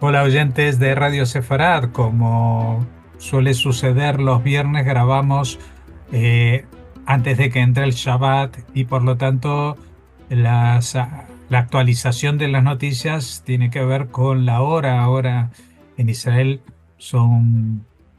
Hola oyentes de Radio Sefarad, como suele suceder los viernes grabamos eh, antes de que entre el Shabbat y por lo tanto la actualización de las noticias tiene que ver con la hora. Ahora en Israel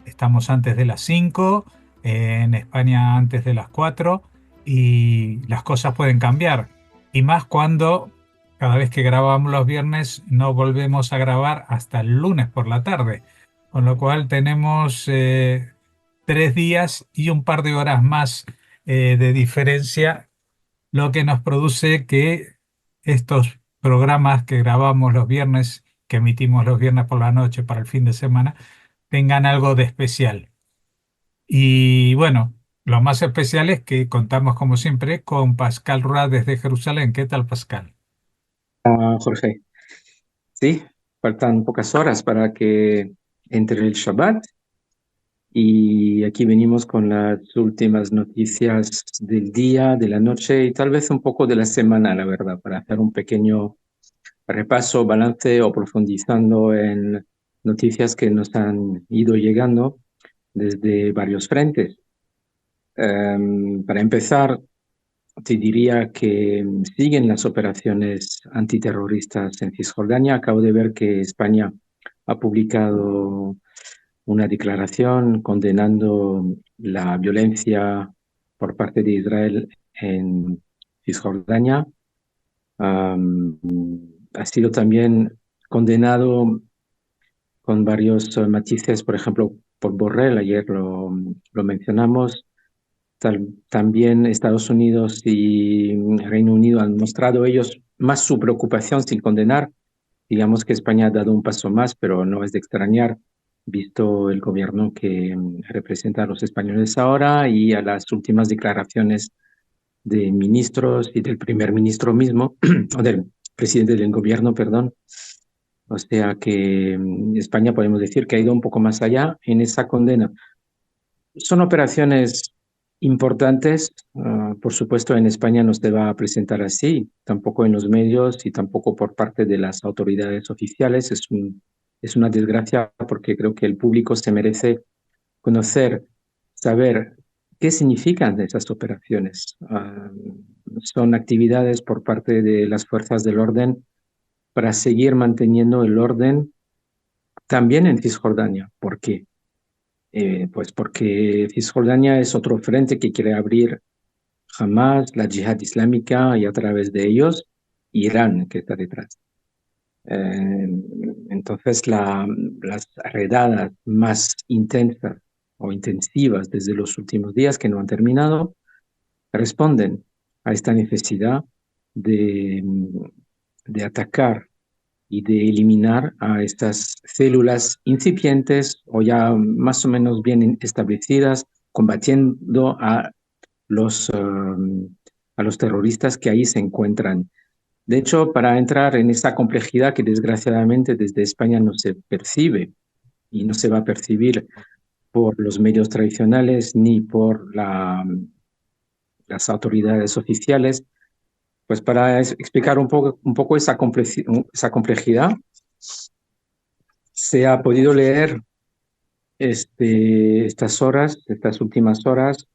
estamos antes de las 5, en España antes de las 4 y las cosas pueden cambiar. Y más cuando cada vez que grabamos los viernes no volvemos a grabar hasta el lunes por la tarde, con lo cual tenemos 3 días y un par de horas más de diferencia, lo que nos produce que estos programas que grabamos los viernes, que emitimos los viernes por la noche para el fin de semana, tengan algo de especial. Y bueno, lo más especial es que contamos como siempre con Pascal Rua desde Jerusalén. ¿Qué tal, Pascal? Jorge, sí, faltan pocas horas para que entre el Shabbat y aquí venimos con las últimas noticias del día, de la noche y tal vez un poco de la semana, la verdad, para hacer un pequeño repaso, balance o profundizando en noticias que nos han ido llegando desde varios frentes. Para empezar, te diría que siguen las operaciones antiterroristas en Cisjordania. Acabo de ver que España ha publicado una declaración condenando la violencia por parte de Israel en Cisjordania. Am, Ha sido también condenado con varios matices, por ejemplo, por Borrell, ayer lo mencionamos. También Estados Unidos y Reino Unido han mostrado ellos más su preocupación sin condenar. Digamos que España ha dado un paso más, pero no es de extrañar, visto el gobierno que representa a los españoles ahora y a las últimas declaraciones de ministros y del primer ministro mismo, o del presidente del gobierno, perdón. O sea que España podemos decir que ha ido un poco más allá en esa condena. Son operaciones importantes. Por supuesto, en España no se va a presentar así, tampoco en los medios y tampoco por parte de las autoridades oficiales. Es una desgracia porque creo que el público se merece conocer, saber qué significan esas operaciones. Son actividades por parte de las fuerzas del orden para seguir manteniendo el orden también en Cisjordania. ¿Por qué? Pues porque Cisjordania es otro frente que quiere abrir Hamas, la yihad islámica y a través de ellos Irán que está detrás. Eh, entonces las redadas más intensas o intensivas desde los últimos días que no han terminado responden a esta necesidad de, de atacar y de eliminar a estas células incipientes o ya más o menos bien establecidas, combatiendo a los terroristas que ahí se encuentran. De hecho, para entrar en esa complejidad que desgraciadamente desde España no se percibe y no se va a percibir por los medios tradicionales ni por las autoridades oficiales, pues para explicar un poco esa complejidad, se ha podido leer estas últimas horas,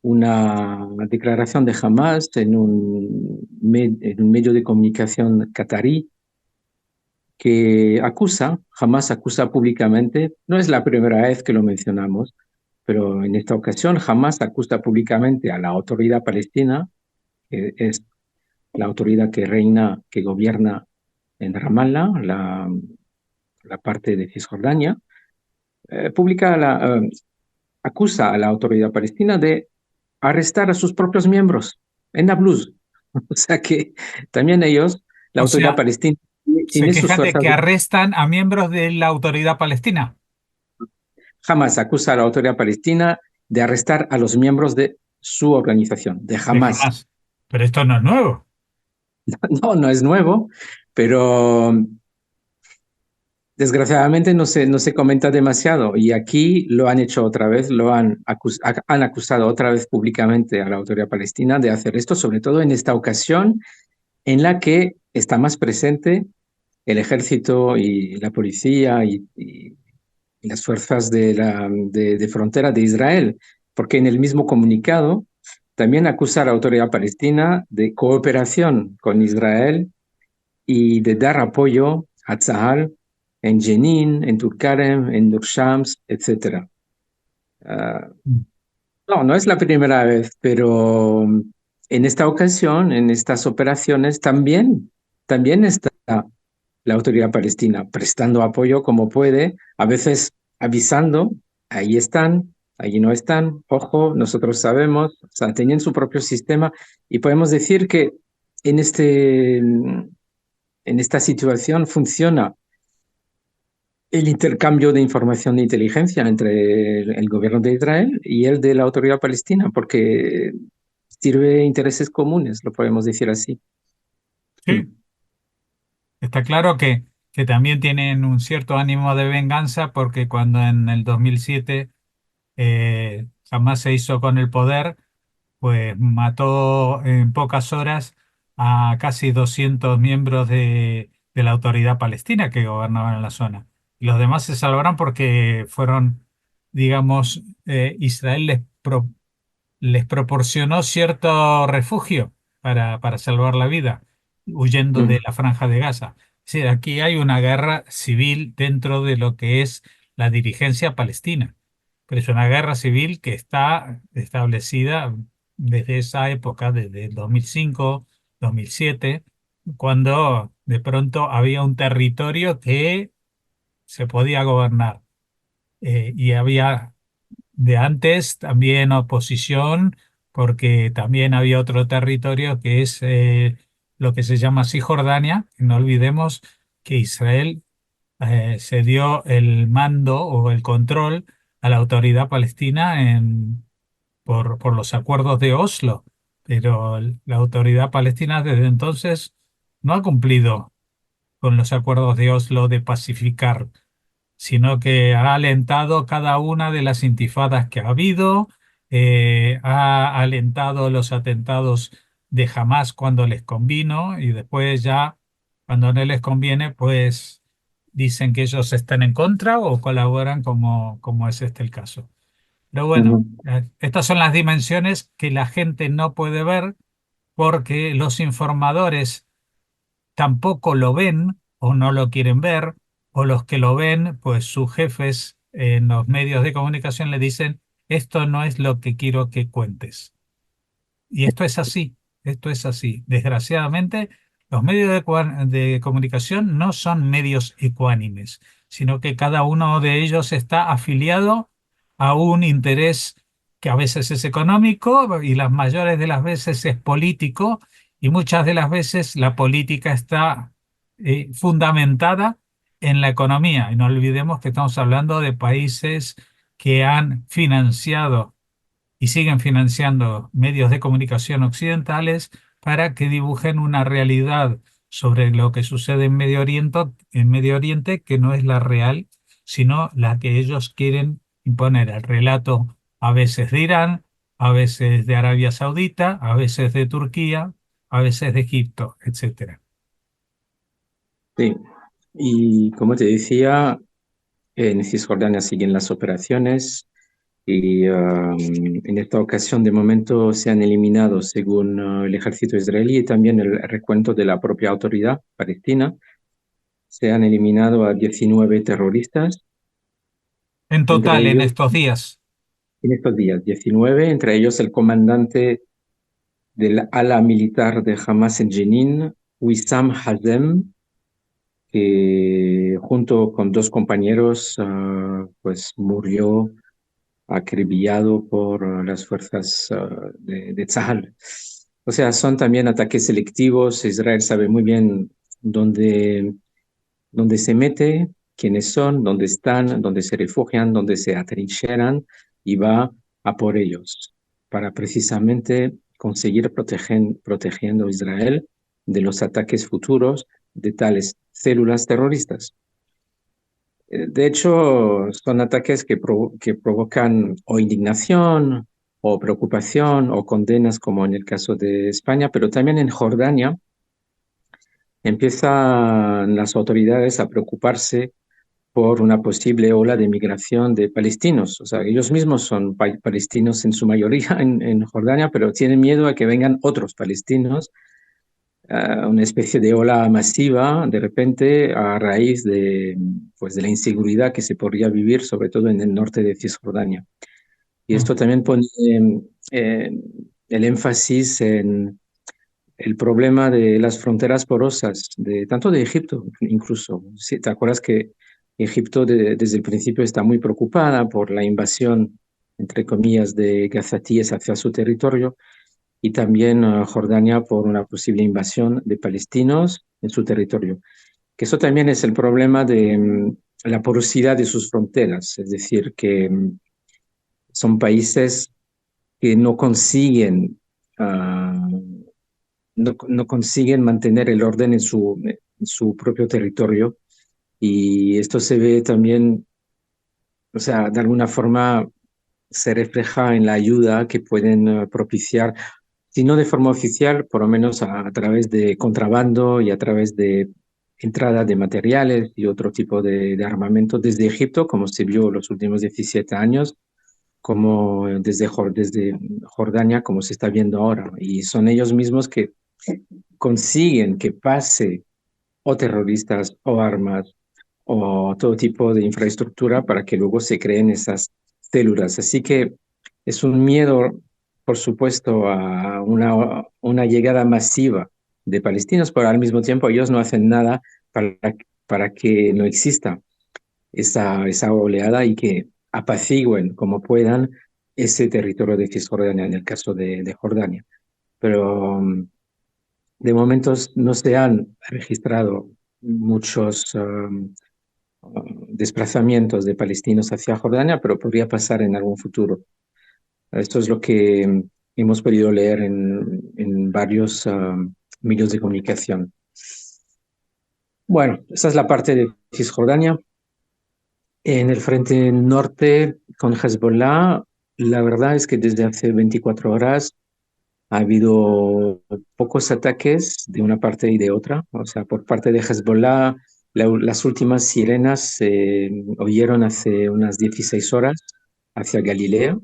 una declaración de Hamas en un medio de comunicación catarí que Hamas acusa públicamente, no es la primera vez que lo mencionamos, pero en esta ocasión Hamas acusa públicamente a la autoridad palestina, que es la autoridad que reina, que gobierna en Ramallah, la parte de Cisjordania, acusa a la autoridad palestina de arrestar a sus propios miembros en Nablus. O sea que también ellos, la O autoridad sea, palestina, se tiene sus quejan de fuerzas. que arrestan a miembros de la autoridad palestina, Hamas acusa a la autoridad palestina de arrestar a los miembros de su organización, de de Hamas. Hamas. Pero esto no es nuevo. No, no es nuevo, pero desgraciadamente no se comenta demasiado y aquí lo han hecho otra vez, han acusado otra vez públicamente a la autoridad palestina de hacer esto, sobre todo en esta ocasión en la que está más presente el ejército y la policía y las fuerzas de frontera de Israel, porque en el mismo comunicado también acusa a la autoridad palestina de cooperación con Israel y de dar apoyo a Tzahal en Jenin, en Tulkarem, en Nur Shams, etc. Uh, no, no es la primera vez, pero en esta ocasión, en estas operaciones, también está la autoridad palestina prestando apoyo como puede, a veces avisando, ahí están, allí no están, ojo, nosotros sabemos, o sea, tenían su propio sistema y podemos decir que en, en esta situación funciona el intercambio de información de inteligencia entre el gobierno de Israel y el de la autoridad palestina, porque sirve intereses comunes, lo podemos decir así. Sí, está claro que también tienen un cierto ánimo de venganza porque cuando en el 2007 Hamás se hizo con el poder, pues mató en pocas horas a casi 200 miembros de la autoridad palestina que gobernaban en la zona. Y los demás se salvaron porque fueron, digamos, Israel les proporcionó cierto refugio para salvar la vida, huyendo de Mm, la Franja de Gaza. Sí, aquí hay una guerra civil dentro de lo que es la dirigencia palestina, pero es una guerra civil que está establecida desde esa época, desde el 2005, 2007, cuando de pronto había un territorio que se podía gobernar y había de antes también oposición, porque también había otro territorio que es lo que se llama Cisjordania. No olvidemos que Israel cedió el mando o el control a la autoridad palestina por los acuerdos de Oslo, pero la autoridad palestina desde entonces no ha cumplido con los acuerdos de Oslo de pacificar, sino que ha alentado cada una de las intifadas que ha habido, ha alentado los atentados de Hamás cuando les convino y después ya cuando no les conviene, pues dicen que ellos están en contra o colaboran como es este el caso. Pero bueno, ujú. estas son las dimensiones que la gente no puede ver porque los informadores tampoco lo ven o no lo quieren ver, o los que lo ven, pues sus jefes en los medios de comunicación le dicen, esto no es lo que quiero que cuentes. Y esto es así, esto es así. Desgraciadamente, los medios de comunicación no son medios ecuánimes, sino que cada uno de ellos está afiliado a un interés que a veces es económico y las mayores de las veces es político y muchas de las veces la política está fundamentada en la economía. Y no olvidemos que estamos hablando de países que han financiado y siguen financiando medios de comunicación occidentales para que dibujen una realidad sobre lo que sucede en Medio Oriente que no es la real, sino la que ellos quieren imponer. El relato a veces de Irán, a veces de Arabia Saudita, a veces de Turquía, a veces de Egipto, etcétera. Sí, y como te decía, en Cisjordania siguen las operaciones y en esta ocasión de momento se han eliminado, según el ejército israelí y también el recuento de la propia autoridad palestina, se han eliminado a 19 terroristas, En entre total, en ellos, estos días, en estos días, 19, entre ellos el comandante del ala militar de Hamas en Jenin, Wissam Hazem, que junto con dos compañeros pues murió acribillado por las fuerzas de Tzahal. O sea, son también ataques selectivos. Israel sabe muy bien dónde, dónde se mete, quiénes son, dónde están, dónde se refugian, dónde se atrincheran y va a por ellos para precisamente conseguir protegiendo a Israel de los ataques futuros de tales células terroristas. De hecho, son ataques que provocan o indignación o preocupación o condenas, como en el caso de España, pero también en Jordania empiezan las autoridades a preocuparse por una posible ola de migración de palestinos. O sea, ellos mismos son palestinos en su mayoría en Jordania, pero tienen miedo a que vengan otros palestinos, una especie de ola masiva de repente a raíz de, pues, de la inseguridad que se podría vivir, sobre todo en el norte de Cisjordania. Y Mm. esto también pone eh, el énfasis en el problema de las fronteras porosas, de, tanto de Egipto incluso. Si te acuerdas que Egipto desde el principio está muy preocupada por la invasión, entre comillas, de gazatíes hacia su territorio y también Jordania por una posible invasión de palestinos en su territorio. Que eso también es el problema de la porosidad de sus fronteras, es decir, que son países que no consiguen no consiguen mantener el orden en su propio territorio. Y esto se ve también, o sea, de alguna forma se refleja en la ayuda que pueden propiciar, si no de forma oficial, por lo menos a través de contrabando y a través de entrada de materiales y otro tipo de armamento desde Egipto, como se vio los últimos 17 años, como desde Jordania, como se está viendo ahora. Y son ellos mismos que consiguen que pase o terroristas o armas o todo tipo de infraestructura para que luego se creen esas células. Así que es un miedo, por supuesto, a una llegada masiva de palestinos, pero al mismo tiempo ellos no hacen nada para, para que no exista esa oleada y que apacigüen como puedan ese territorio de Cisjordania, en el caso de Jordania. Pero de momento no se han registrado muchos desplazamientos de palestinos hacia Jordania, pero podría pasar en algún futuro. Esto es lo que hemos podido leer en varios medios de comunicación. Bueno, esa es la parte de Cisjordania. En el frente norte con Hezbollah, la verdad es que desde hace 24 horas ha habido pocos ataques de una parte y de otra. O sea, por parte de Hezbollah, las últimas sirenas se oyeron hace unas 16 horas hacia Galilea.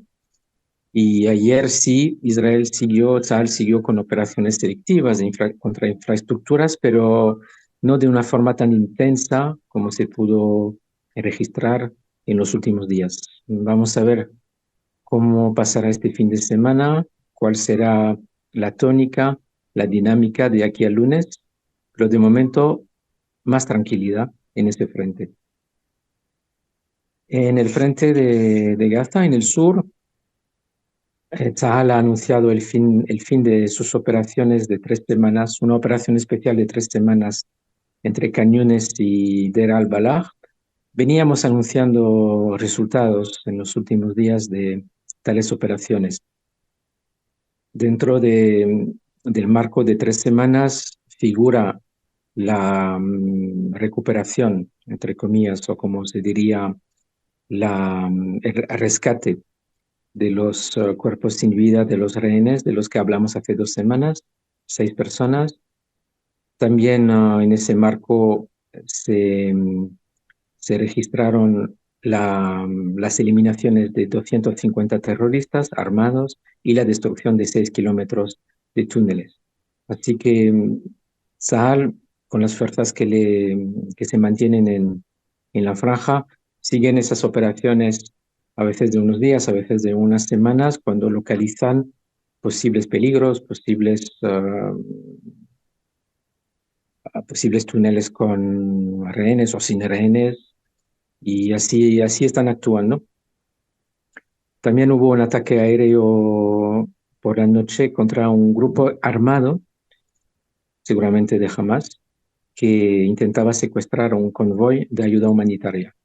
Y ayer sí, Tzal siguió con operaciones selectivas contra infraestructuras, pero no de una forma tan intensa como se pudo registrar en los últimos días. Vamos a ver cómo pasará este fin de semana, cuál será la tónica, la dinámica de aquí al lunes, pero de momento más tranquilidad en este frente. En el frente de Gaza, en el sur, Tzal ha anunciado el fin de sus operaciones de 3 semanas, una operación especial de 3 semanas entre Cañones y Deir al-Balah. Veníamos anunciando resultados en los últimos días de tales operaciones. Dentro del marco de 3 semanas figura la recuperación, entre comillas, o como se diría, el rescate de los cuerpos sin vida de los rehenes, de los que hablamos hace 2 semanas, 6 personas. También en ese marco se, se registraron las eliminaciones de 250 terroristas armados y la destrucción de 6 kilómetros de túneles. Así que Sahal, con las fuerzas que se mantienen en la franja, siguen esas operaciones a veces de unos días, a veces de unas semanas, cuando localizan posibles peligros, posibles túneles con rehenes o sin rehenes, y así están actuando. También hubo un ataque aéreo por la noche contra un grupo armado, seguramente de Hamas, que intentaba secuestrar un convoy de ayuda humanitaria.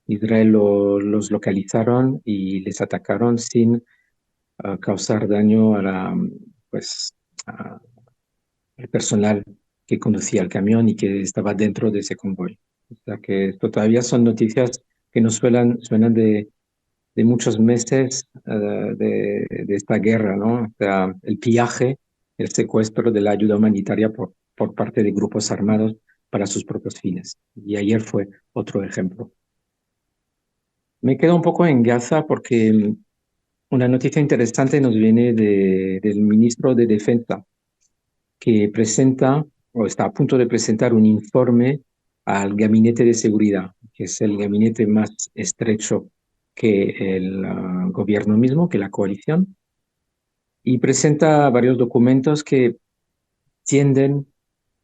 Israel los localizaron y les atacaron sin causar daño pues, al personal que conducía el camión y que estaba dentro de ese convoy. O sea que esto todavía son noticias que nos suenan de muchos meses de esta guerra, ¿no? O sea, el pillaje, el secuestro de la ayuda humanitaria por parte de grupos armados para sus propios fines. Y ayer fue otro ejemplo. Me quedo un poco en Gaza porque una noticia interesante nos viene del ministro de Defensa, que presenta o está a punto de presentar un informe al Gabinete de Seguridad, que es el gabinete más estrecho que el gobierno mismo, que la coalición, y presenta varios documentos que tienden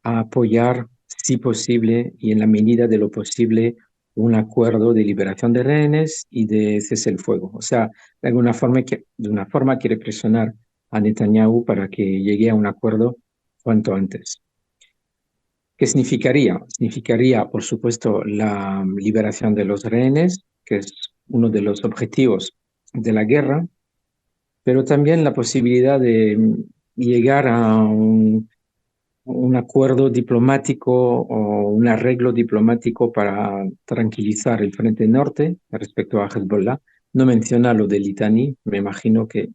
a apoyar, si posible y en la medida de lo posible, un acuerdo de liberación de rehenes y de cese el fuego. O sea, de una forma quiere presionar a Netanyahu para que llegue a un acuerdo cuanto antes. ¿Qué significaría? Significaría, por supuesto, la liberación de los rehenes, que es uno de los objetivos de la guerra, pero también la posibilidad de llegar a un acuerdo diplomático o un arreglo diplomático para tranquilizar el frente norte respecto a Hezbollah. No menciona lo de Litani, me imagino que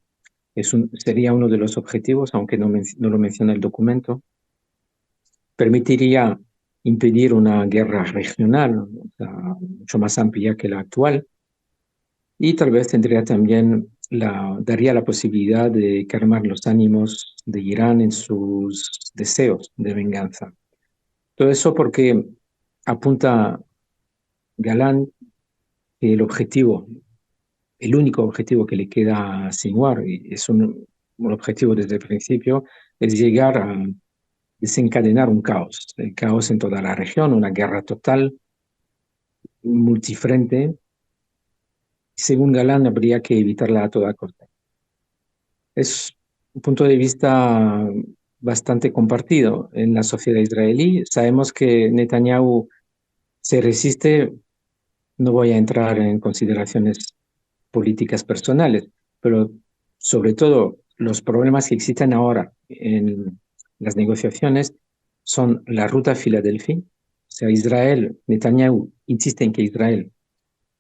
sería uno de los objetivos, aunque no lo menciona el documento. Permitiría impedir una guerra regional, o sea, mucho más amplia que la actual, y tal vez tendría también daría la posibilidad de calmar los ánimos de Irán en sus deseos de venganza. Todo eso porque apunta Galán que el único objetivo que le queda a Sinwar, y es un objetivo desde el principio, es llegar a desencadenar un caos, el caos en toda la región, una guerra total, multifrente. Según Galán, habría que evitarla a toda costa. Es un punto de vista bastante compartido en la sociedad israelí. Sabemos que Netanyahu se resiste. No voy a entrar en consideraciones políticas personales, pero sobre todo los problemas que existen ahora en las negociaciones son la ruta a Filadelfia. O sea, Netanyahu insiste en que Israel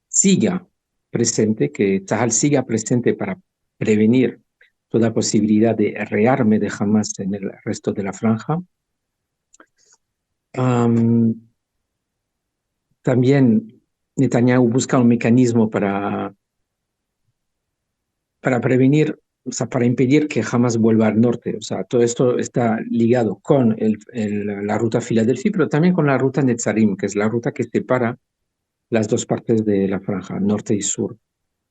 siga presente, que Tzahal siga presente para prevenir toda posibilidad de rearme de Hamas en el resto de la franja. También Netanyahu busca un mecanismo para prevenir, o sea, para impedir que Hamas vuelva al norte. O sea, todo esto está ligado con la ruta Filadelfia, pero también con la ruta Netzarim, que es la ruta que separa las dos partes de la franja, norte y sur,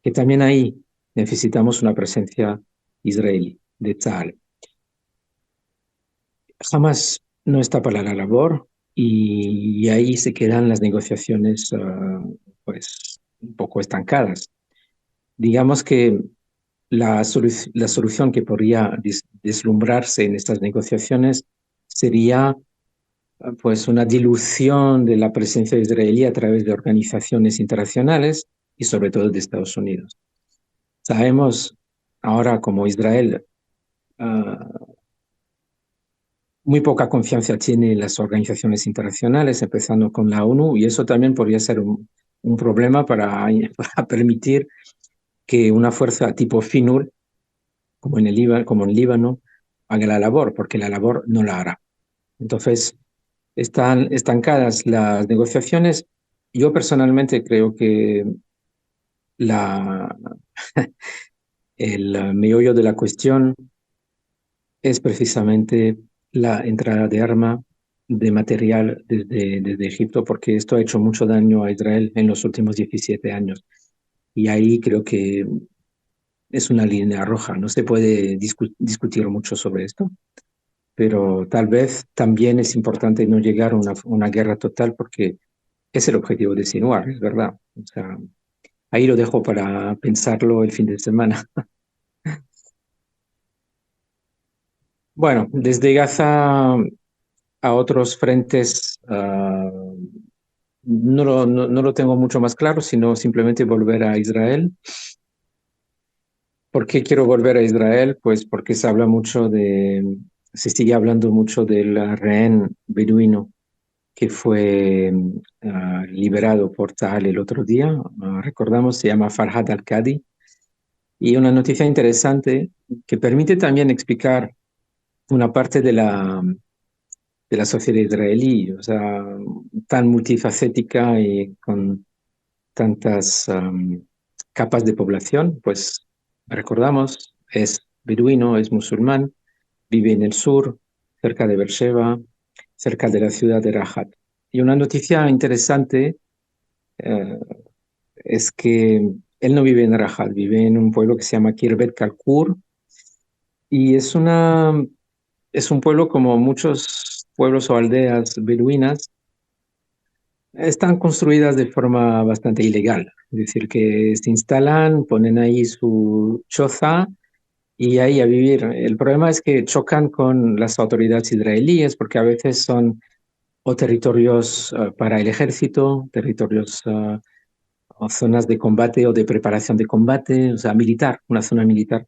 que también ahí necesitamos una presencia israelí de Tzahal. Hamas no está para la labor y ahí se quedan las negociaciones pues un poco estancadas. Digamos que la solución que podría deslumbrarse en estas negociaciones sería pues una dilución de la presencia israelí a través de organizaciones internacionales y sobre todo de Estados Unidos. Sabemos ahora como Israel muy poca confianza tiene en las organizaciones internacionales, empezando con la ONU, y eso también podría ser un problema para permitir que una fuerza tipo FINUR como en Líbano, haga la labor, porque la labor no la hará. Entonces, están estancadas las negociaciones. Yo personalmente creo que el meollo de la cuestión es precisamente la entrada de arma, de material desde Egipto, porque esto ha hecho mucho daño a Israel en los últimos 17 años. Y ahí creo que es una línea roja. No se puede discutir mucho sobre esto, pero tal vez también es importante no llegar a una guerra total porque es el objetivo de Sinwar, es verdad. O sea, ahí lo dejo para pensarlo el fin de semana. Bueno, desde Gaza a otros frentes no lo tengo mucho más claro, sino simplemente volver a Israel. ¿Por qué quiero volver a Israel? Pues porque se sigue hablando mucho del rehén beduino que fue liberado por Tzahal el otro día. Recordamos, se llama Farhad Al-Qadi. Y una noticia interesante que permite también explicar una parte de de la sociedad israelí, o sea, tan multifacética y con tantas capas de población, pues recordamos, es beduino, es musulmán, vive en el sur, cerca de Beersheba, cerca de la ciudad de Rahat. Y una noticia interesante eh, es que él no vive en Rahat, vive en un pueblo que se llama Kirbet Kalkur, y es un pueblo como muchos pueblos o aldeas beduinas, están construidas de forma bastante ilegal. Es decir, que se instalan, ponen ahí su choza y ahí a vivir. El problema es que chocan con las autoridades israelíes porque a veces son o territorios para el ejército, territorios o zonas de combate o de preparación de combate, o sea, militar, una zona militar,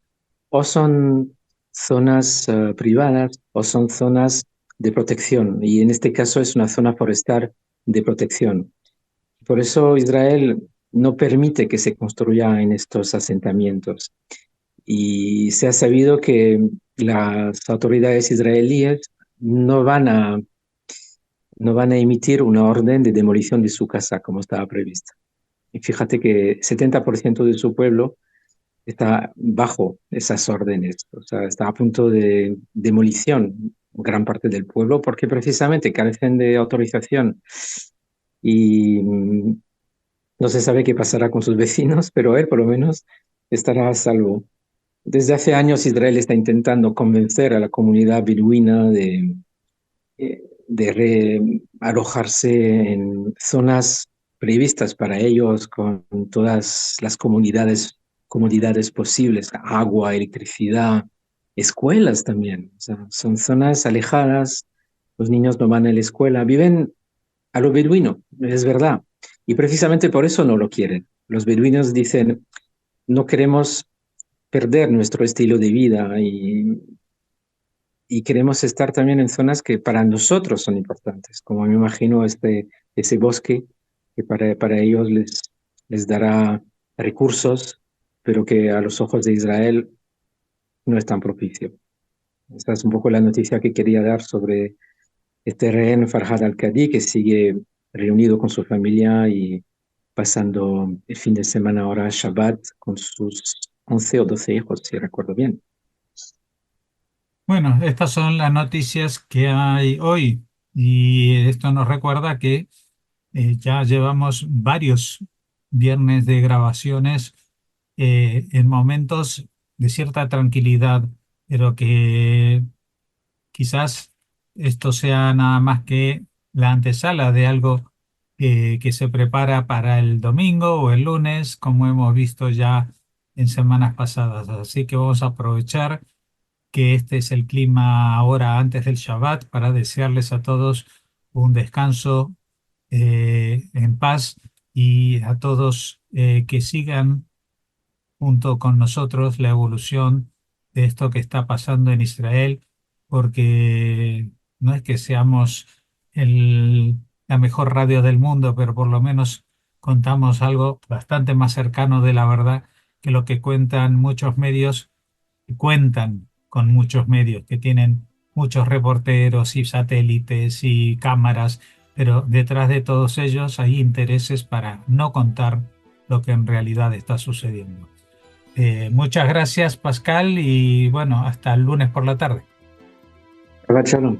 o son zonas privadas o son zonas de protección. Y en este caso es una zona forestal de protección. Por eso Israel no permite que se construya en estos asentamientos. Y se ha sabido que las autoridades israelíes no van a, no van a emitir una orden de demolición de su casa como estaba prevista. Y fíjate que 70% de su pueblo está bajo esas órdenes, o sea, está a punto de demolición gran parte del pueblo porque precisamente carecen de autorización y no se sabe qué pasará con sus vecinos, pero él por lo menos estará a salvo. Desde hace años Israel está intentando convencer a la comunidad beduina de alojarse en zonas previstas para ellos con todas las comodidades posibles, agua, electricidad, escuelas también. O sea, son zonas alejadas, los niños no van a la escuela, viven a lo beduino, es verdad. Y precisamente por eso no lo quieren. Los beduinos dicen, no queremos perder nuestro estilo de vida y queremos estar también en zonas que para nosotros son importantes, como me imagino ese bosque que para ellos les dará recursos, pero que a los ojos de Israel no es tan propicio. Esta es un poco la noticia que quería dar sobre este rehén Farhad al-Qadi, que sigue reunido con su familia y pasando el fin de semana ahora Shabbat con sus 11 o 12 hijos, si recuerdo bien. Bueno, estas son las noticias que hay hoy y esto nos recuerda que ya llevamos varios viernes de grabaciones en momentos de cierta tranquilidad, pero que quizás esto sea nada más que la antesala de algo que se prepara para el domingo o el lunes, como hemos visto ya en semanas pasadas. Así que vamos a aprovechar que este es el clima ahora antes del Shabbat para desearles a todos un descanso en paz y a todos que sigan junto con nosotros la evolución de esto que está pasando en Israel, porque no es que seamos la mejor radio del mundo, pero por lo menos contamos algo bastante más cercano de la verdad que lo que cuentan muchos medios, que cuentan con muchos medios, que tienen muchos reporteros y satélites y cámaras, pero detrás de todos ellos hay intereses para no contar lo que en realidad está sucediendo. Muchas gracias, Pascal, y bueno, hasta el lunes por la tarde. Shabbat Shalom.